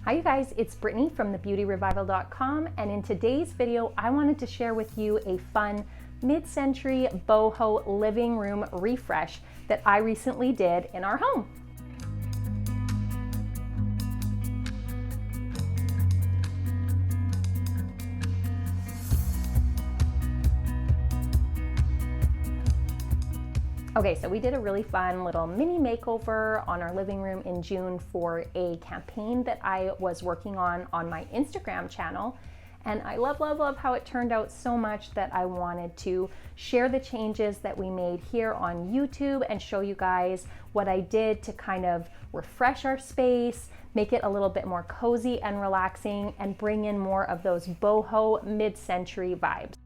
Hi you guys, it's Brittany from thebeautyrevival.com, and in today's video I wanted to share with you a fun mid-century boho living room refresh that I recently did in our home. Okay, so we did a really fun little mini makeover on our living room in June for a campaign that I was working on my Instagram channel. And I love how it turned out so much that I wanted to share the changes that we made here on YouTube and show you guys what I did to kind of refresh our space, make it a little bit more cozy and relaxing, and bring in more of those boho mid-century vibes.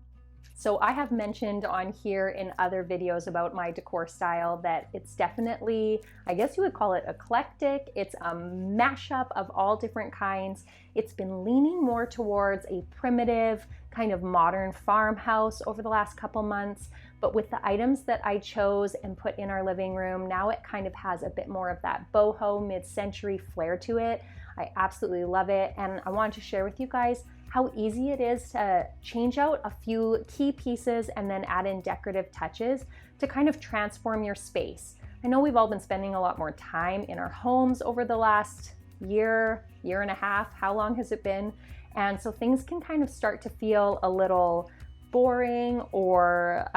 So I have mentioned on here in other videos about my decor style that it's definitely, I guess you would call it eclectic. It's a mashup of all different kinds. It's been leaning more towards a primitive kind of modern farmhouse over the last couple months, but with the items that I chose and put in our living room, now it kind of has a bit more of that boho mid-century flair to it. I absolutely love it, and I wanted to share with you guys how easy it is to change out a few key pieces and then add in decorative touches to kind of transform your space. I know we've all been spending a lot more time in our homes over the last year and a half. How long has it been? And so things can kind of start to feel a little boring, or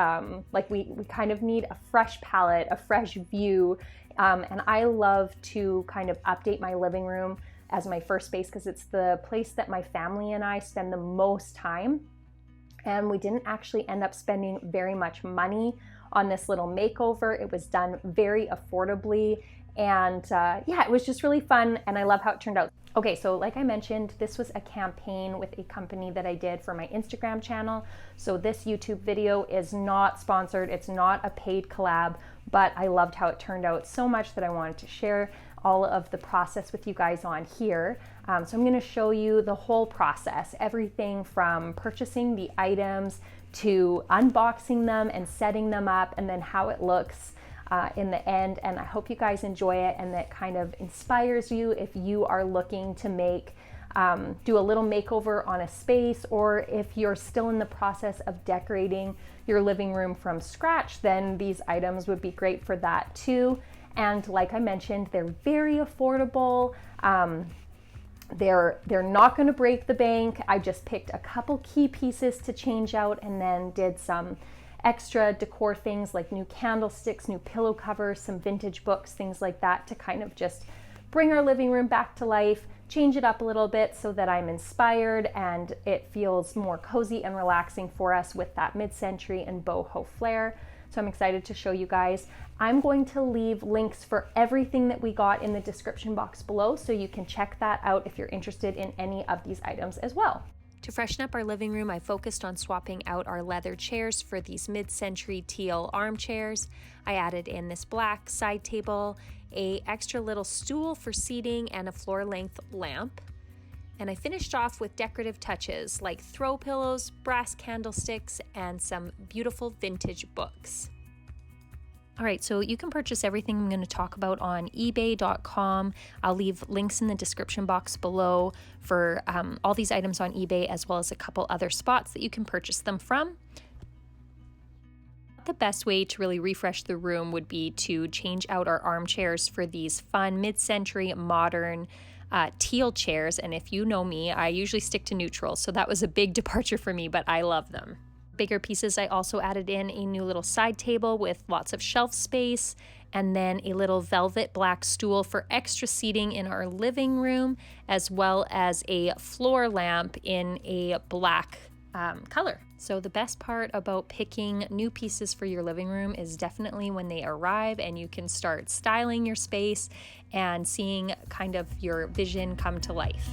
like we kind of need a fresh palette, a fresh view. And I love to kind of update my living room as my first space because it's the place that my family and I spend the most time. And we didn't actually end up spending very much money on this little makeover. It was done very affordably, and yeah, it was just really fun, and I love how it turned out. Okay, so like I mentioned, this was a campaign with a company that I did for my Instagram channel. So this YouTube video is not sponsored, it's not a paid collab, but I loved how it turned out so much that I wanted to share all of the process with you guys on here. So I'm gonna show you the whole process, everything from purchasing the items to unboxing them and setting them up, and then how it looks in the end. And I hope you guys enjoy it and that kind of inspires you if you are looking to make, do a little makeover on a space, or if you're still in the process of decorating your living room from scratch, then these items would be great for that too. And like I mentioned, they're very affordable. They're not going to break the bank. I just picked a couple key pieces to change out and then did some extra decor things like new candlesticks, new pillow covers, some vintage books, things like that, to kind of just bring our living room back to life, change it up a little bit so that I'm inspired and it feels more cozy and relaxing for us with that mid-century and boho flair. So I'm excited to show you guys. I'm going to leave links for everything that we got in the description box below, so you can check that out if you're interested in any of these items as well. To freshen up our living room, I focused on swapping out our leather chairs for these mid-century teal armchairs. I added in this black side table, a extra little stool for seating, and a floor-length lamp. And I finished off with decorative touches like throw pillows, brass candlesticks, and some beautiful vintage books. All right, so you can purchase everything I'm going to talk about on ebay.com. I'll leave links in the description box below for all these items on eBay, as well as a couple other spots that you can purchase them from. The best way to really refresh the room would be to change out our armchairs for these fun mid-century modern teal chairs. And if you know me, I usually stick to neutral, so that was a big departure for me, but I love them. Bigger pieces, I also added in a new little side table with lots of shelf space, and then a little velvet black stool for extra seating in our living room, as well as a floor lamp in a black color. So the best part about picking new pieces for your living room is definitely when they arrive and you can start styling your space and seeing kind of your vision come to life.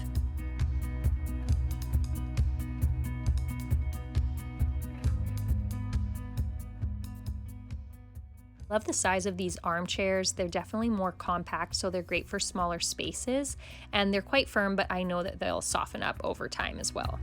Love the size of these armchairs. They're definitely more compact, so they're great for smaller spaces, and they're quite firm, but I know that they'll soften up over time as well.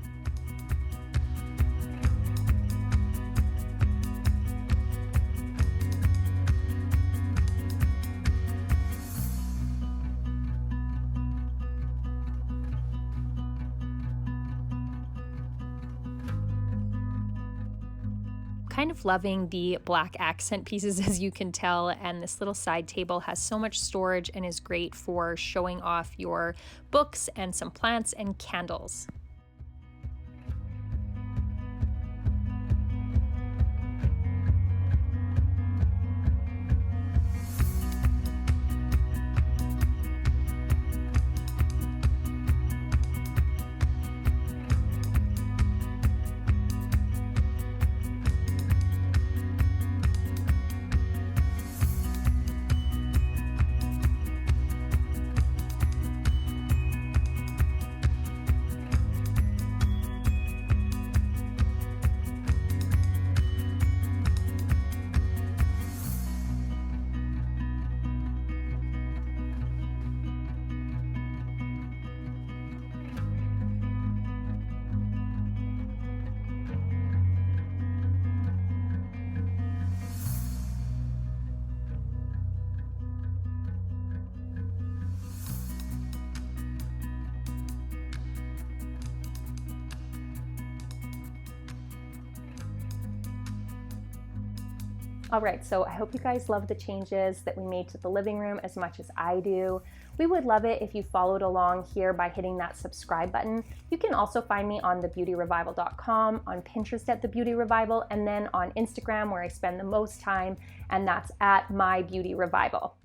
kind of loving the black accent pieces, as you can tell, and this little side table has so much storage and is great for showing off your books and some plants and candles. All right, so I hope you guys love the changes that we made to the living room as much as I do. We would love it if you followed along here by hitting that subscribe button. You can also find me on thebeautyrevival.com, on Pinterest at The Beauty Revival, and then on Instagram where I spend the most time, and that's at My Beauty Revival.